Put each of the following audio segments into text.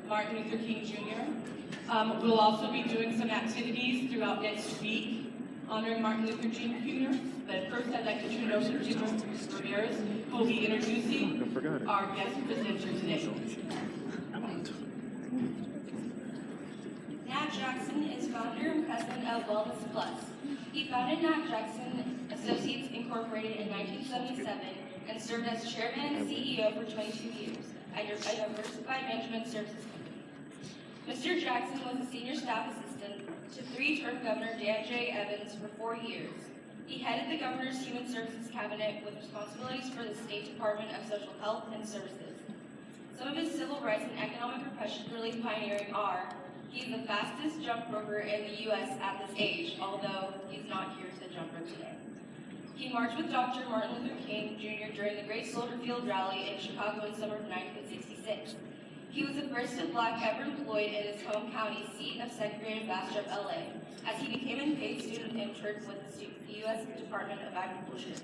Martin Luther King Jr. We'll also be doing some activities throughout next week honoring Martin Luther King Jr. But first, I'd like to turn it over to Jim Ramirez, who will be introducing our guest presenter today. Nat Jackson is founder and president of Wellness Plus. He founded Nat Jackson Associates Incorporated in 1977 and served as chairman and CEO for 22 years at a diversified management services company. Mr. Jackson was a senior staff assistant to three-term Governor Dan J. Evans for 4 years. He headed the governor's Human Services Cabinet with responsibilities for the State Department of Social Health and Services. Some of his civil rights and economic repression relief pioneering are: he's the fastest jump roper in the U.S. at this age, although he's not here to jump rope today. He marched with Dr. Martin Luther King Jr. during the Great Soldier Field Rally in Chicago in summer of 1966. He was the first Black ever employed in his home county seat of Secretary Ambassador of LA, as he became a paid student intern with the U.S. Department of Agriculture.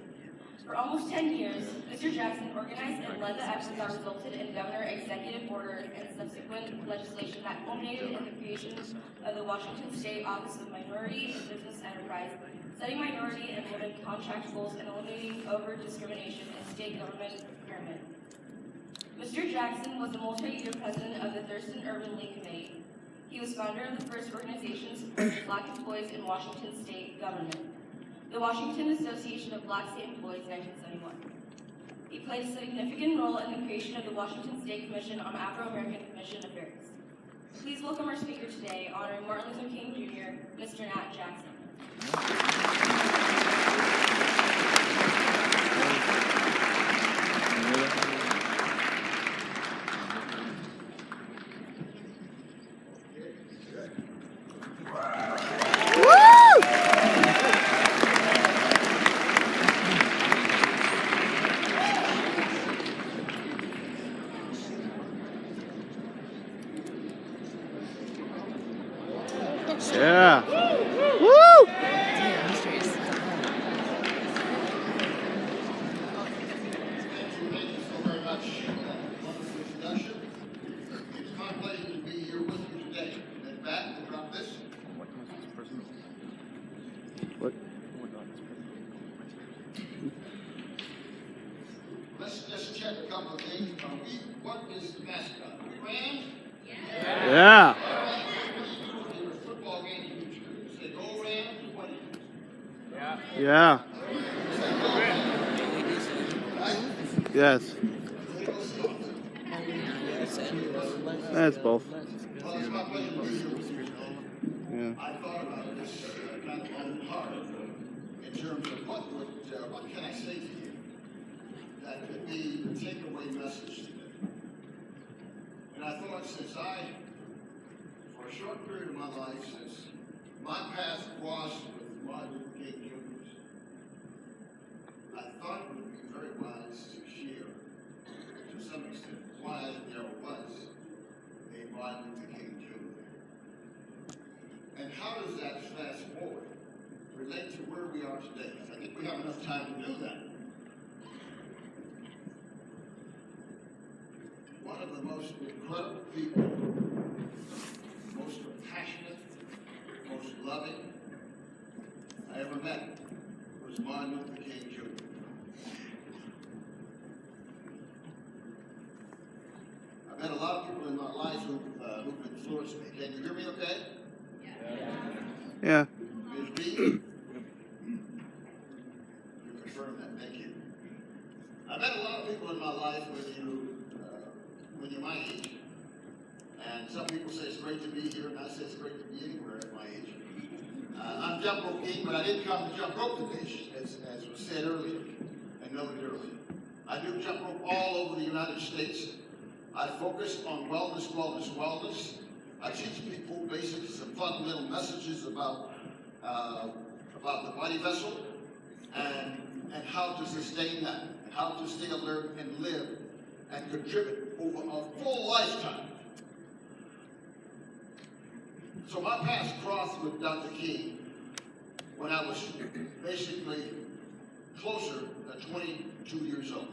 For almost 10 years, Mr. Jackson organized and led the efforts that resulted in Governor Executive Order and subsequent legislation that culminated in the creation of the Washington State Office of Minority and Business Enterprise, setting minority and women contract goals and eliminating overt discrimination in state government procurement. Mr. Jackson was the multi-year president of the Thurston Urban League Committee. He was founder of the first organization supporting Black employees in Washington state government, the Washington Association of Black State Employees, 1971. He played a significant role in the creation of the Washington State Commission on Afro-American Commission Affairs. Please welcome our speaker today, honoring Martin Luther King Jr., Mr. Nat Jackson. Yeah. Woo! Thank you so very much for that wonderful introduction. It's my pleasure to be here with you today. And back to drop this. What? Let's just check a couple of things. What is the mascot? Are we Rams? Yeah. Football game, you say go Rams, what do you do? Yeah. Yes. That's both. Well, it's my pleasure to be here with you today. Yeah. I thought about this kind of long hard in terms of what can I say to you that could be the takeaway message today. And I thought for a short period of my life, since my path crossed with Martin Luther King Jr.'s, I thought it would be very wise to share, to some extent, why there was a Martin Luther King Jr. And how does that fast forward relate to where we are today? I think we have enough time to do that. One of the most incredible people, most compassionate, most loving I ever met was Martin Luther King Jr. I've met a lot of people in my life who've influenced me. Can you hear me okay? Yeah. Ms. B? You confirm that, thank you. I've met a lot of people in my life when you're my age. And some people say it's great to be here, and I say it's great to be anywhere at my age. I'm jump rope king, but I didn't come to jump rope today, as was said earlier and noted earlier. I do jump rope all over the United States. I focus on wellness, wellness, wellness. I teach people basically some fundamental messages about the body vessel and how to sustain that, and how to stay alert and live and contribute over a full lifetime. So my paths crossed with Dr. King when I was basically closer to 22 years old.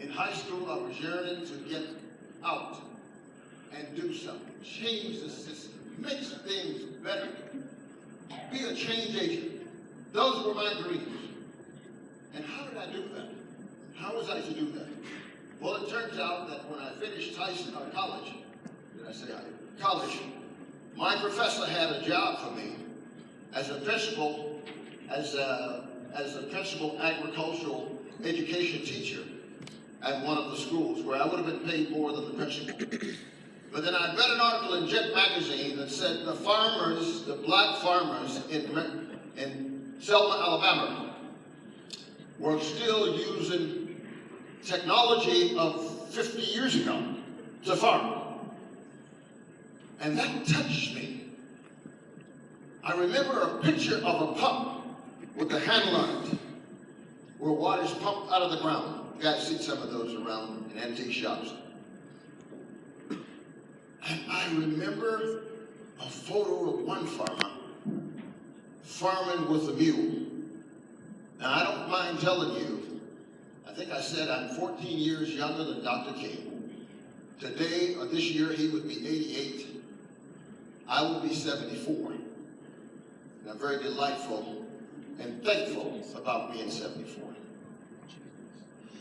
In high school, I was yearning to get out. and do something. Change the system. Make things better. Be a change agent. Those were my dreams. And how did I do that? How was I to do that? Well, it turns out that when I finished college, college, my professor had a job for me as a principal, as a principal agricultural education teacher at one of the schools where I would have been paid more than the principal. But then I read an article in Jet magazine that said the farmers, the black farmers in Selma, Alabama, were still using technology of 50 years ago to farm. And that touched me. I remember a picture of a pump with the handle on it, where water is pumped out of the ground. You guys see some of those around in antique shops. And I remember a photo of one farmer farming with a mule. Now, I don't mind telling you, I think I said I'm 14 years younger than Dr. King. Today, or this year, he would be 88. I will be 74. And I'm very delightful and thankful about being 74.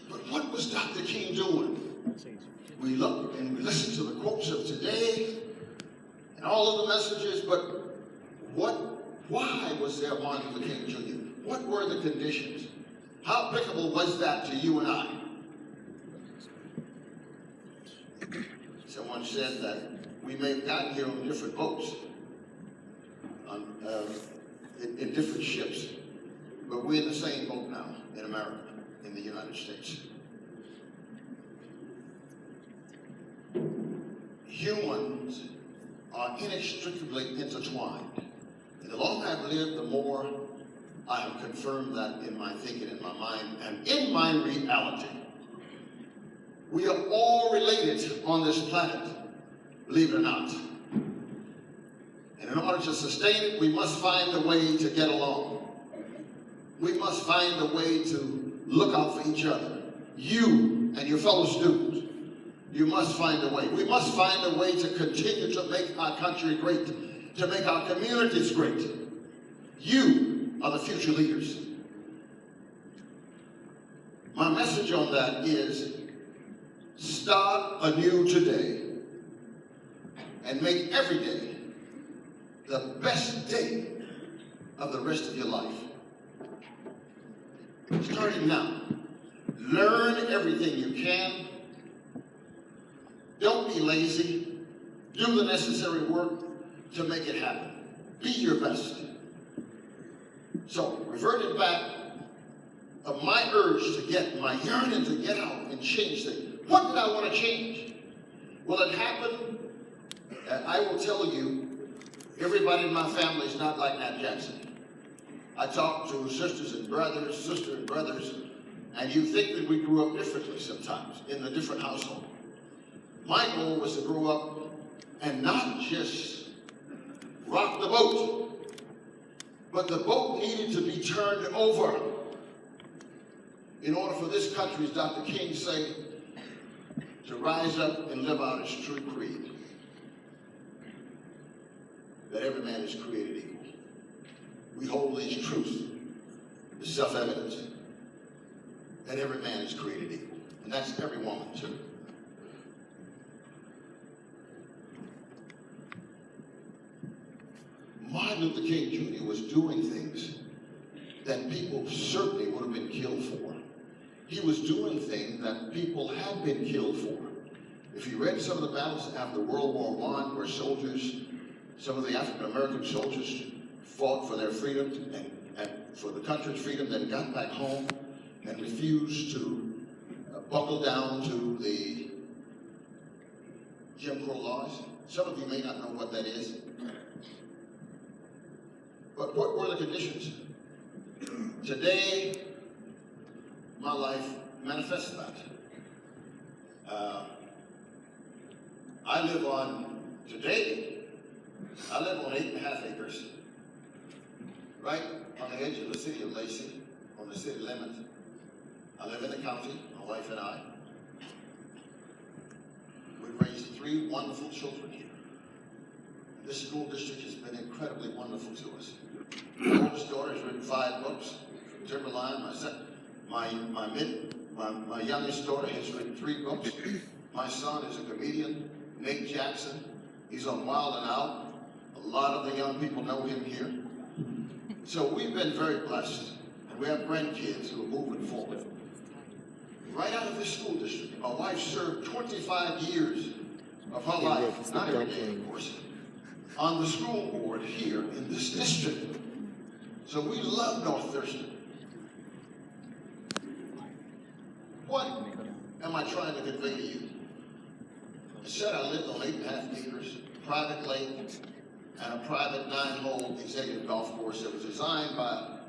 But what was Dr. King doing? We look and we listen to the quotes of today and all of the messages, but why was there Martin Luther King Jr.? What were the conditions? How applicable was that to you and I? Someone said that we may have gotten here on different boats, in different ships, but we're in the same boat now in America, in the United States. Humans are inextricably intertwined. And the longer I've lived, the more I have confirmed that in my thinking, in my mind, and in my reality. We are all related on this planet, believe it or not. And in order to sustain it, we must find a way to get along. We must find a way to look out for each other. You and your fellow students, you must find a way. We must find a way to continue to make our country great, to make our communities great. You are the future leaders. My message on that is start anew today and make every day the best day of the rest of your life. Starting now. Learn everything you can. Don't be lazy. Do the necessary work to make it happen. Be your best. So, reverting back of my urge to get, my yearning to get out and change things. What did I want to change? Well, it happened, I will tell you, everybody in my family is not like Nat Jackson. I talk to sisters and brothers, and you think that we grew up differently sometimes in a different household. My goal was to grow up and not just rock the boat, but the boat needed to be turned over in order for this country, as Dr. King said, to rise up and live out its true creed. That every man is created equal. We hold these truths as self-evident. That every man is created equal. And that's every woman too. Martin Luther King Jr. was doing things that people certainly would have been killed for. He was doing things that people had been killed for. If you read some of the battles after World War I, where soldiers, some of the African American soldiers fought for their freedom and for the country's freedom, then got back home and refused to buckle down to the Jim Crow laws. Some of you may not know what that is. But what were the conditions? Today, my life manifests that. I live on 8.5 acres, right on the edge of the city of Lacey, on the city limit. I live in the county, my wife and I. We've raised 3 wonderful children here. This school district has been incredibly wonderful to us. My oldest daughter has written 5 books. Timberline, my youngest daughter has written 3 books. My son is a comedian, Nat Jackson. He's on Wild and Out. A lot of the young people know him here. So we've been very blessed, and we have grandkids who are moving forward. Right out of this school district, my wife served 25 years of her life, not every day, of course, on the school board here in this district. So we love North Thurston. What am I trying to convey to you? I said I lived on 8.5 acres, private lake, and a private 9-hole executive golf course that was designed by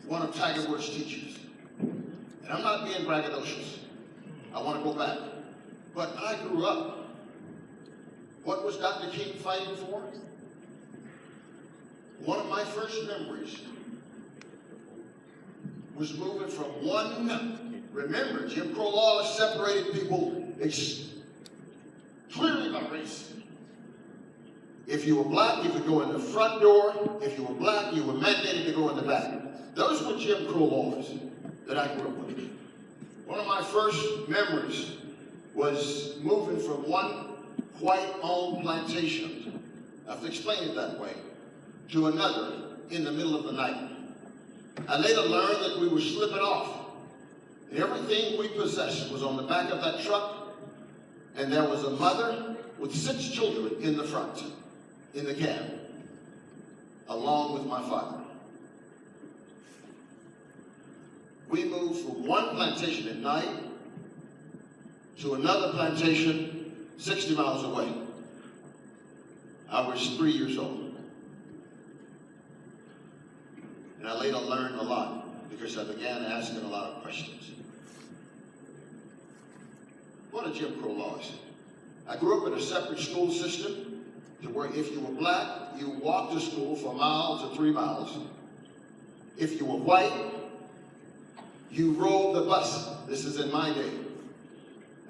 one of Tiger Woods' teachers. And I'm not being braggadocious. I want to go back. But I grew up. What was Dr. King fighting for? One of my first memories was moving from one, remember, Jim Crow laws separated people clearly by race. If you were black, you could go in the front door. If you were black, you were mandated to go in the back. Those were Jim Crow laws that I grew up with. One of my first memories was moving from one white-owned plantation, I have to explain it that way, to another in the middle of the night. I later learned that we were slipping off. And everything we possessed was on the back of that truck, and there was a mother with 6 children in the front, in the cab, along with my father. We moved from one plantation at night to another plantation 60 miles away. I was 3 years old. And I later learned a lot because I began asking a lot of questions. What are Jim Crow laws? I grew up in a separate school system to where if you were black, you walked to school for a mile to 3 miles. If you were white, you rode the bus. This is in my day.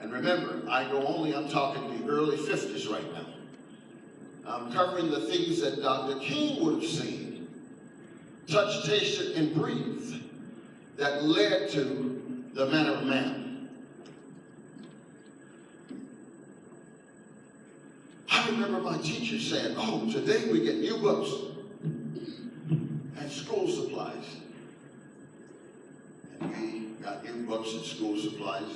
And remember, I'm talking the early 50s right now. I'm covering the things that Dr. King would have seen, touched, tasted, and breathed that led to the manner of man. I remember my teacher saying, oh, today we get new books and school supplies. And we got new books and school supplies.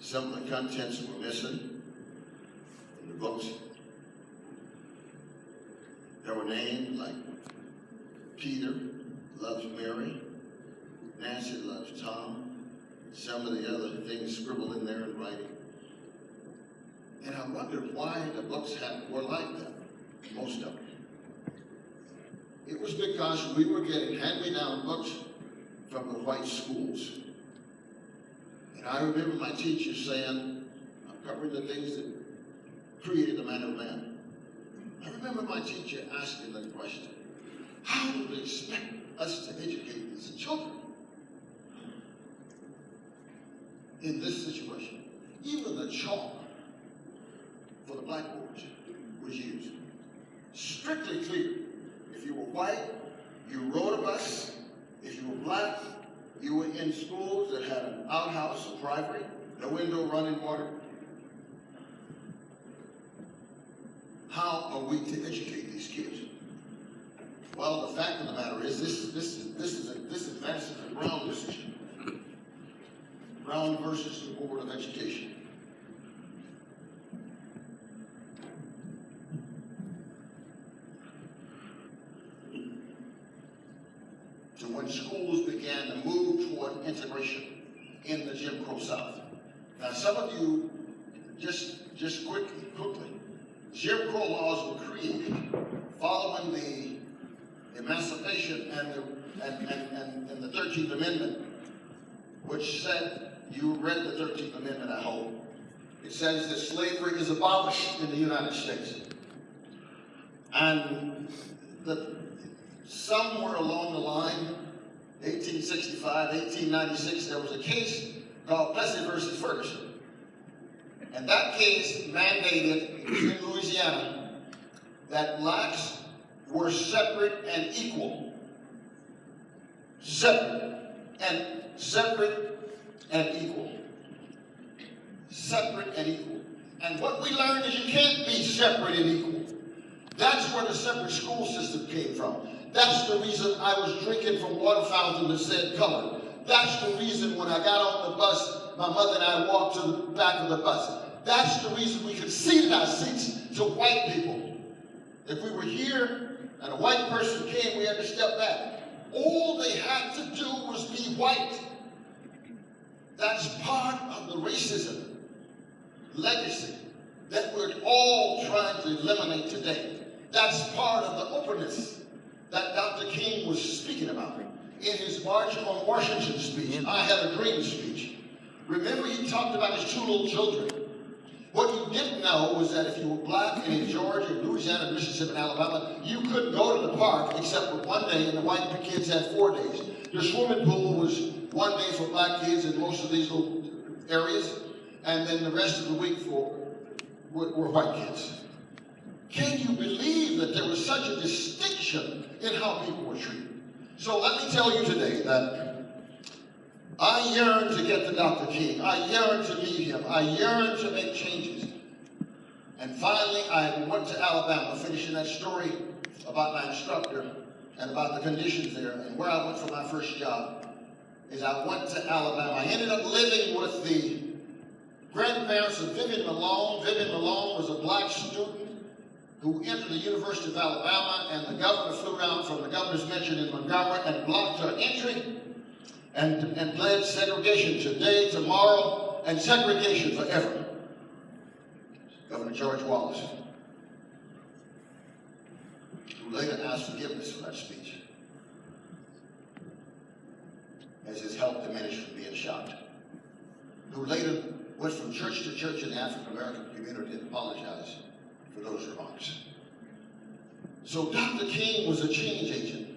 Some of the contents were missing in the books. There were names like Peter loves Mary, Nancy loves Tom, some of the other things scribbled in there in writing. And I wondered why the books were like that, most of them. It was because we were getting hand-me-down books from the white schools. And I remember my teacher saying, I'm covering the things that created the man of man. I remember my teacher asking the question, how do they expect us to educate these children in this situation? Even the chalk for the blackboards was used. Strictly clear. If you were white, you rode a bus. If you were black, you were in schools that had an outhouse, a private, no window, running water. How are we to educate these kids? Well, the fact of the matter is, this advances the Brown decision. Brown versus the Board of Education. So when schools began to move toward integration in the Jim Crow South. Now, some of you, just quickly, Jim Crow laws were created following the Emancipation and the 13th Amendment, which said, you read the 13th Amendment, I hope. It says that slavery is abolished in the United States. And somewhere along the line, 1865, 1896, there was a case called Plessy versus Ferguson. And that case mandated in Louisiana that blacks were separate and equal. Separate and equal. Separate and equal. And what we learned is you can't be separate and equal. That's where the separate school system came from. That's the reason I was drinking from water fountain that said color. That's the reason when I got on the bus, my mother and I walked to the back of the bus. That's the reason we conceded our seats to white people. If we were here and a white person came, we had to step back. All they had to do was be white. That's part of the racism legacy that we're all trying to eliminate today. That's part of the openness that Dr. King was speaking about in his March on Washington speech. I had a dream speech. Remember, he talked about his two little children. What you didn't know was that if you were black and in Georgia, Louisiana, Mississippi, and Alabama, you couldn't go to the park except for one day, and the white kids had 4 days. The swimming pool was 1 day for black kids in most of these little areas, and then the rest of the week were white kids. Can you believe that there was such a distinction in how people were treated? So let me tell you today that I yearn to get to Dr. King. I yearn to meet him. I yearn to make changes. And finally, I went to Alabama, finishing that story about my instructor and about the conditions there. And where I went for my first job is I went to Alabama. I ended up living with the grandparents of Vivian Malone. Vivian Malone was a black student who entered the University of Alabama, and the governor flew down from the governor's mansion in Montgomery and blocked her entry and pledged segregation today, tomorrow, and segregation forever. Governor George Wallace, who later asked forgiveness for that speech, as his health diminished from being shot, who later went from church to church in the African-American community and apologized for those remarks. So Dr. King was a change agent.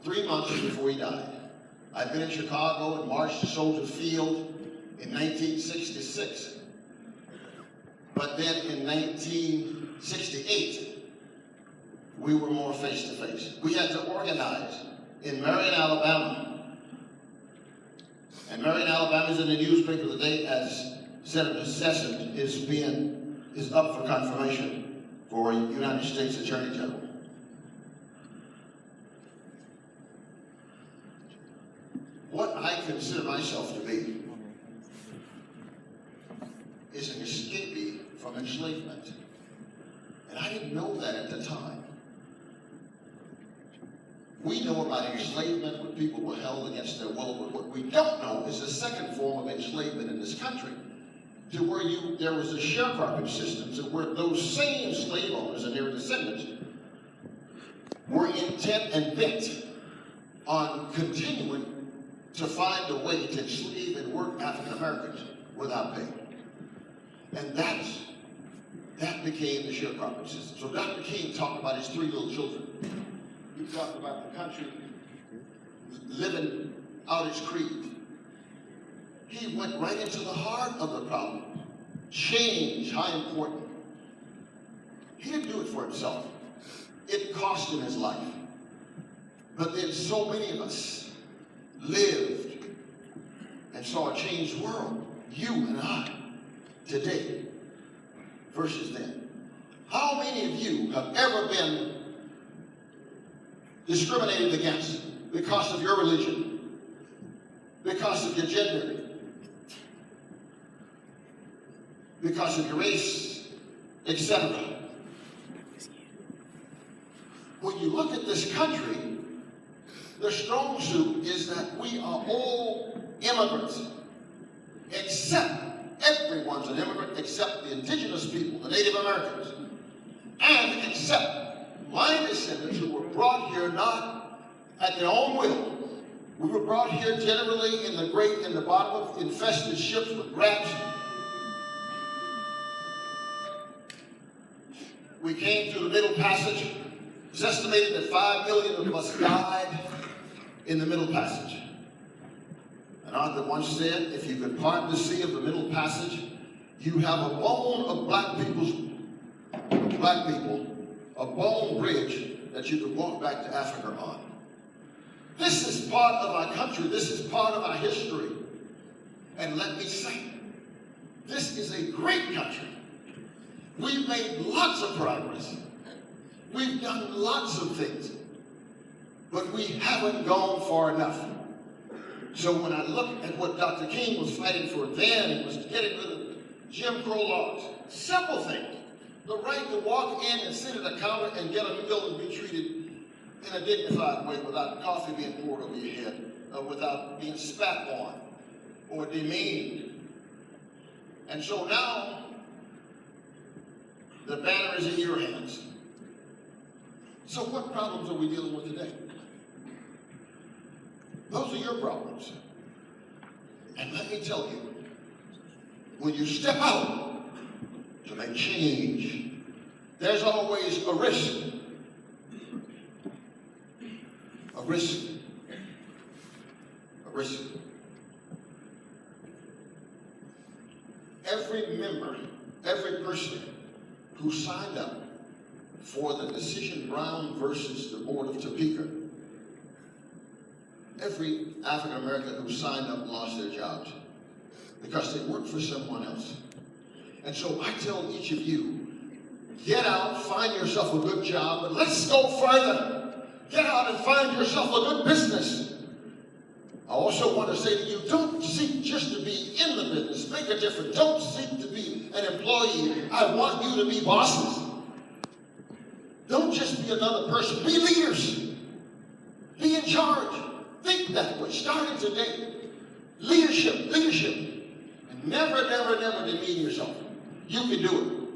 3 months before he died. I'd been in Chicago and marched to Soldier Field in 1966. But then in 1968, we were more face-to-face. We had to organize in Marion, Alabama. And Marion, Alabama is in the newspaper today as Senator Sessions is up for confirmation for United States Attorney General. What I consider myself to be is an escapee from enslavement. And I didn't know that at the time. We know about enslavement when people were held against their will, but what we don't know is the second form of enslavement in this country, to where there was a sharecropping system, to where those same slave owners and their descendants were intent and bent on continuing to find a way to enslave and work African Americans without pay. And that became the sharecropping system. So Dr. King talked about his 3 little children. He talked about the country living out its creed. He went right into the heart of the problem. Change, how important. He didn't do it for himself. It cost him his life. But then so many of us lived and saw a changed world, you and I, today versus then. How many of you have ever been discriminated against because of your religion, because of your gender, because of your race, etc.? When you look at this country, the strong suit is that we are all immigrants, except everyone's an immigrant except the indigenous people, the Native Americans, and except my descendants who were brought here not at their own will. We were brought here generally in the bottom of infested ships with rats. We came through the Middle Passage. It's estimated that 5 million of us died in the Middle Passage. And Arthur once said, if you could part the sea of the Middle Passage, you have a bone of black people, a bone bridge that you could walk back to Africa on. This is part of our country. This is part of our history. And let me say, this is a great country. We've made lots of progress. We've done lots of things. But we haven't gone far enough. So when I look at what Dr. King was fighting for then, it was getting rid of Jim Crow laws. Simple thing. The right to walk in and sit at a counter and get a meal and be treated in a dignified way without coffee being poured over your head, or without being spat on or demeaned. And so now, the banner is in your hands. So what problems are we dealing with today? Those are your problems. And let me tell you, when you step out to make change, there's always a risk. A risk. A risk. Every member, every person who signed up for the decision Brown versus the Board of Topeka, every African American who signed up lost their jobs because they worked for someone else. And so I tell each of you, get out, find yourself a good job, but let's go further. Get out and find yourself a good business. I also want to say to you, don't seek just to be in the business. Make a difference. Don't seek to be an employee. I want you to be bosses. Don't just be another person. Be leaders. Be in charge. Think that way. Starting today. Leadership. And never demean yourself. You can do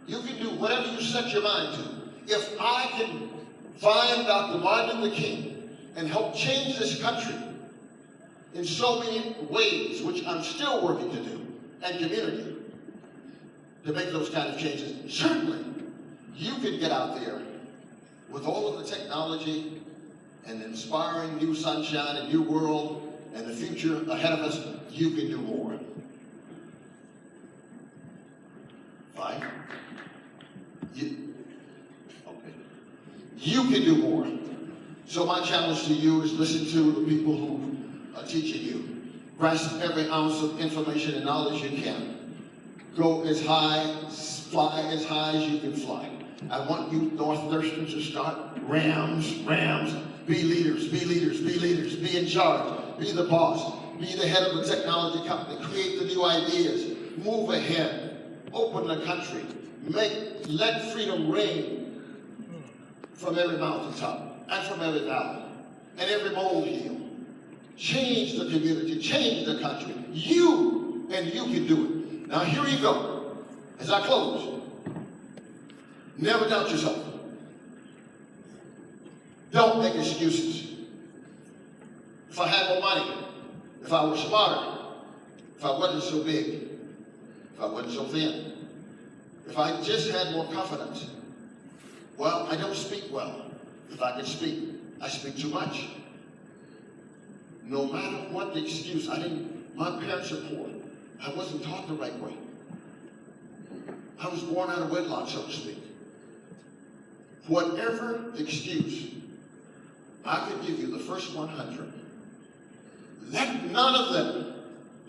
it. You can do whatever you set your mind to. If I can find Dr. Martin Luther King and help change this country in so many ways, which I'm still working to do, and community, to make those kind of changes, certainly you can get out there with all of the technology and inspiring new sunshine and new world and the future ahead of us. You can do more. Fine. You can do more. So my challenge to you is listen to the people who are teaching you. Grasp every ounce of information and knowledge you can. Go as high, fly as high as you can fly. I want you, North Thurston, to start Rams. Be leaders. Be in charge. Be the boss. Be the head of the technology company. Create the new ideas. Move ahead. Open the country. Let freedom ring from every mountaintop and from every valley and every molehill. Change the community. Change the country. You can do it. Now here you go. As I close, never doubt yourself. Don't make excuses. If I had more money, if I were smarter, if I wasn't so big, if I wasn't so thin, if I just had more confidence. Well, I don't speak well. If I could speak, I speak too much. No matter what the excuse, my parents are poor. I wasn't taught the right way. I was born out of wedlock, so to speak. Whatever excuse, I could give you the first 100. Let none of them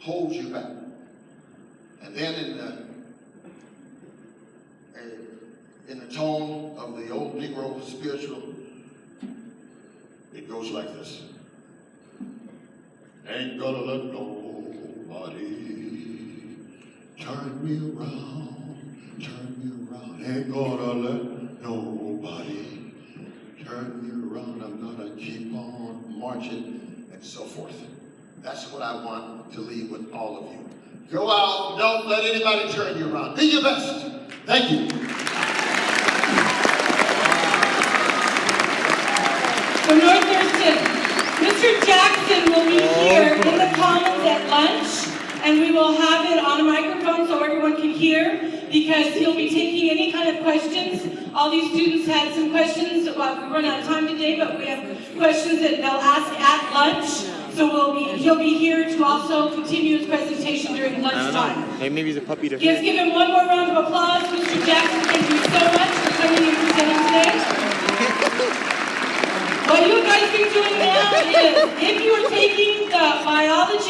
hold you back. And then in the tone of the old Negro spiritual, it goes like this. Ain't gonna let nobody turn me around. Ain't gonna let nobody turn me around. I'm gonna keep on marching, and so forth. That's what I want to leave with all of you. Go out, don't let anybody turn you around. Be your best. Thank you. From North Thurston, Mr. Jackson will be here in the Commons at lunch, and we will have it on a microphone so everyone can hear, because he'll be taking any kind of questions. All these students had some questions. Well, we run out of time today, but we have questions that they'll ask at lunch. So So he'll be here to also continue his presentation during I don't know. lunchtime. Hey, maybe he's a puppy to Let's give him one more round of applause. Mr. Jackson, thank you so much for coming and presenting today. What you guys be doing now is, if you are taking the biology